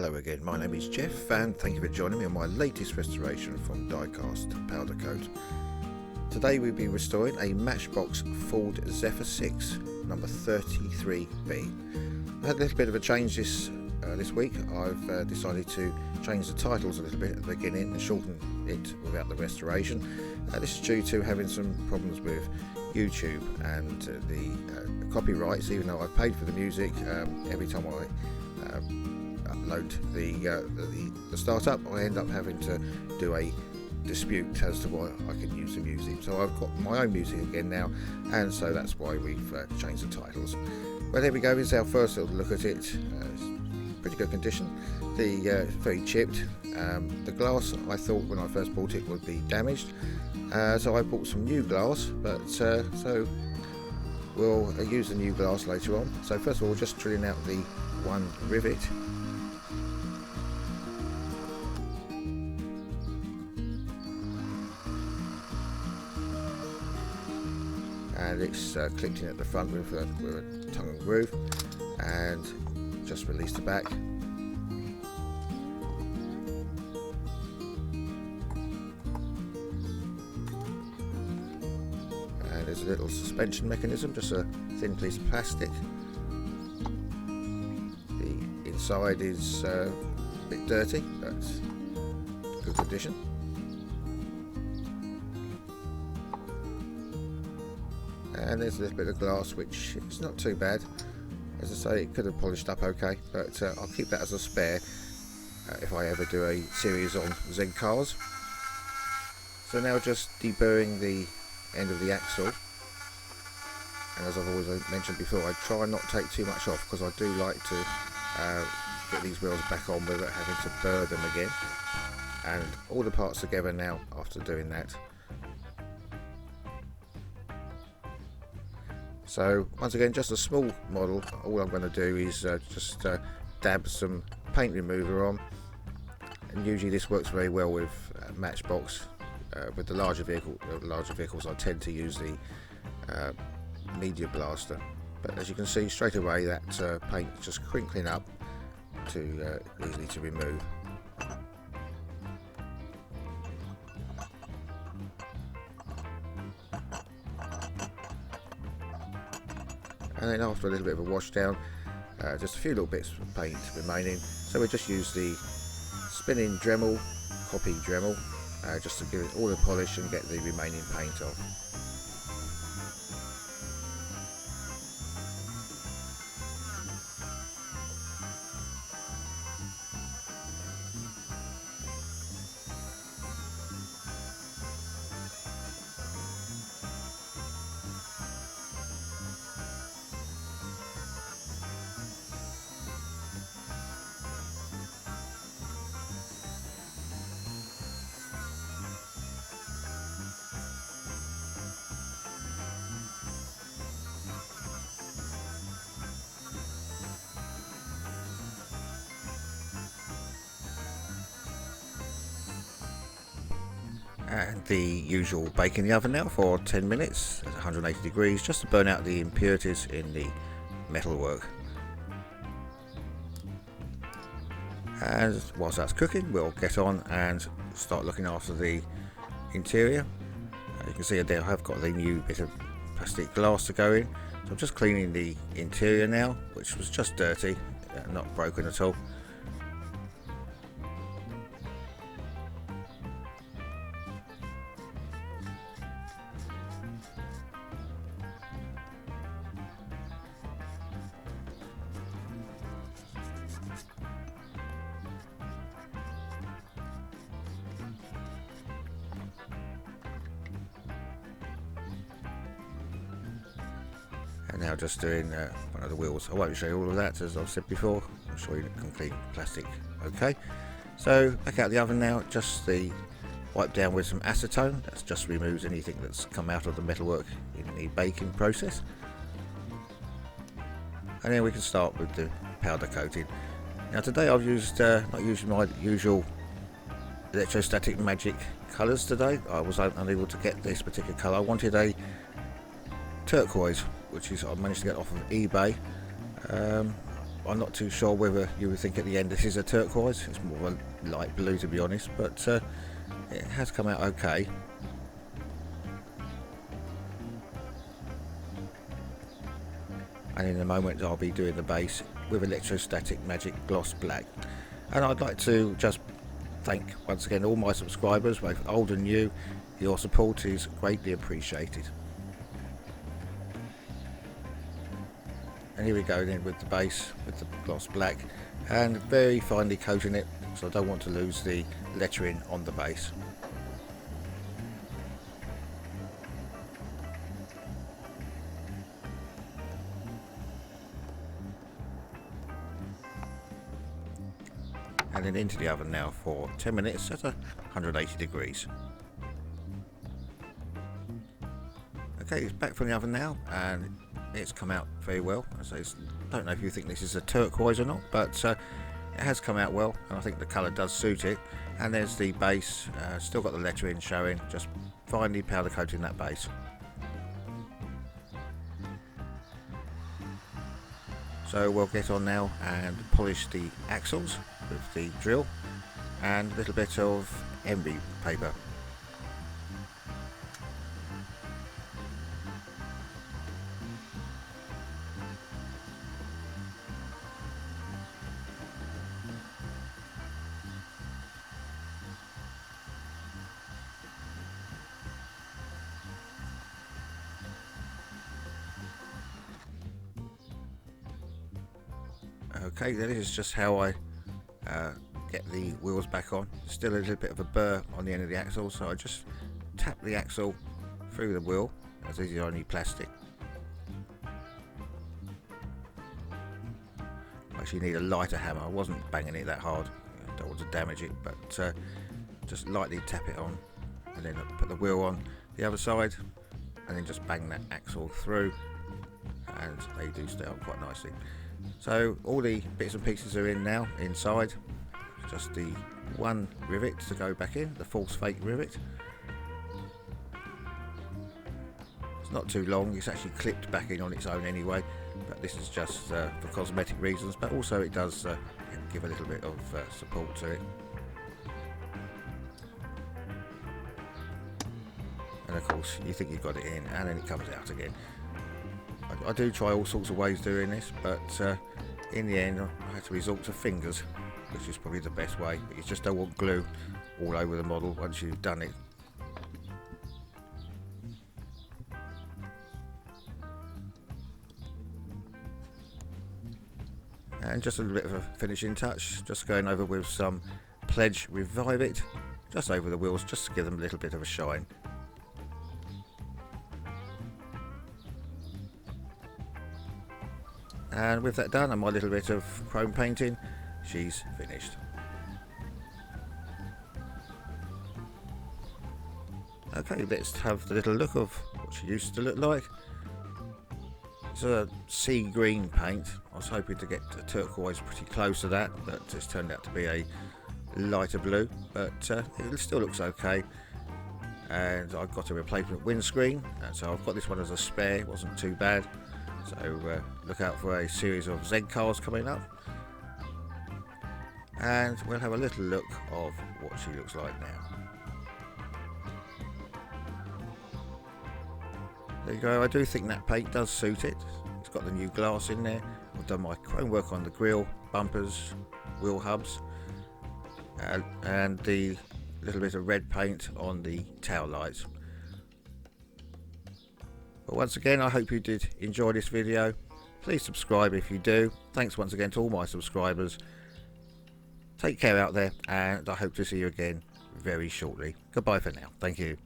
Hello again, my name is Jeff and thank you for joining me on my latest restoration from diecast powder coat. Today we'll be restoring a Matchbox Ford Zephyr 6 number 33B. I had a little bit of a change this week. I've decided to change the titles a little bit at the beginning and shorten it without the restoration. This is due to having some problems with YouTube and the copyrights. Even though I've paid for the music, every time I upload the startup, I end up having to do a dispute as to why I can use the music. So I've got my own music again now, and so that's why we've changed the titles. Well, there we go. Here's our first little look at it. It's pretty good condition. The very chipped. The glass, I thought when I first bought it would be damaged, so I bought some new glass, but so we'll use the new glass later on. So first of all, just drilling out the one rivet. And it's clipped in at the front with a tongue and groove, and just release the back. And there's a little suspension mechanism, just a thin piece of plastic. The inside is a bit dirty, but good condition. And there's a little bit of glass, which is not too bad. As I say, it could have polished up okay, but I'll keep that as a spare if I ever do a series on Z cars. So now just deburring the end of the axle, and as I've always mentioned before, I try not to take too much off because I do like to get these wheels back on without having to burr them again. And all the parts together now after doing that. So once again, just a small model. All I'm going to do is just dab some paint remover on, and usually this works very well with Matchbox. With the larger vehicles, I tend to use the Media Blaster. But as you can see straight away, that paint is just crinkling up too easily to remove. And then after a little bit of a wash down, just a few little bits of paint remaining. So we just use the spinning Dremel, copy Dremel, just to give it all the polish and get the remaining paint off. And the usual bake in the oven now for 10 minutes at 180 degrees, just to burn out the impurities in the metalwork. And whilst that's cooking, we'll get on and start looking after the interior. You can see there I've got the new bit of plastic glass to go in. So I'm just cleaning the interior now, which was just dirty, not broken at all. And now just doing one of the wheels. I won't show you all of that, as I've said before. I'll show you the complete plastic. Okay, so back out the oven now. Just the wipe down with some acetone. That just removes anything that's come out of the metalwork in the baking process. And then we can start with the powder coating. Now today I've used not using my usual electrostatic magic colours today. I was unable to get this particular colour. I wanted a turquoise, which is I managed to get off of eBay. I'm not too sure whether you would think at the end this is a turquoise. It's more of a light blue, to be honest, but it has come out okay. And in a moment I'll be doing the base with electrostatic magic gloss black. And I'd like to just thank once again all my subscribers, both old and new. Your support is greatly appreciated. And here we go then with the base with the gloss black, and very finely coating it, so I don't want to lose the lettering on the base. And then into the oven now for 10 minutes at 180 degrees. Okay, it's back from the oven now, and it's come out very well. I don't know if you think this is a turquoise or not, but it has come out well, and I think the colour does suit it. And there's the base, still got the lettering showing, just finely powder coating that base. So we'll get on now and polish the axles with the drill and a little bit of envy paper. Okay, this is just how I get the wheels back on. Still a little bit of a burr on the end of the axle, so I just tap the axle through the wheel, as these are only plastic. I actually need a lighter hammer. I wasn't banging it that hard, I don't want to damage it, but just lightly tap it on, and then put the wheel on the other side, and then just bang that axle through, and they do stay on quite nicely. So all the bits and pieces are in now inside, just the one rivet to go back in, the false fake rivet. It's not too long, it's actually clipped back in on its own anyway, but this is just for cosmetic reasons, but also it does give a little bit of support to it. And of course you think you've got it in, and then it comes out again. I do try all sorts of ways doing this, but in the end I had to resort to fingers, which is probably the best way, but you just don't want glue all over the model once you've done it. And just a little bit of a finishing touch, just going over with some Pledge Revive It just over the wheels, just to give them a little bit of a shine. And with that done and my little bit of chrome painting, she's finished. Okay, let's have the little look of what she used to look like. It's a sea green paint. I was hoping to get a turquoise pretty close to that, but it's turned out to be a lighter blue, but it still looks okay. And I've got a replacement windscreen, and so I've got this one as a spare. It wasn't too bad. So look out for a series of Z cars coming up, and we'll have a little look of what she looks like now. There you go. I do think that paint does suit it. It's got the new glass in there. I've done my chrome work on the grille, bumpers, wheel hubs, and the little bit of red paint on the tail lights. But once again, I hope you did enjoy this video. Please subscribe if you do. Thanks once again to all my subscribers. Take care out there, and I hope to see you again very shortly. Goodbye for now. Thank you.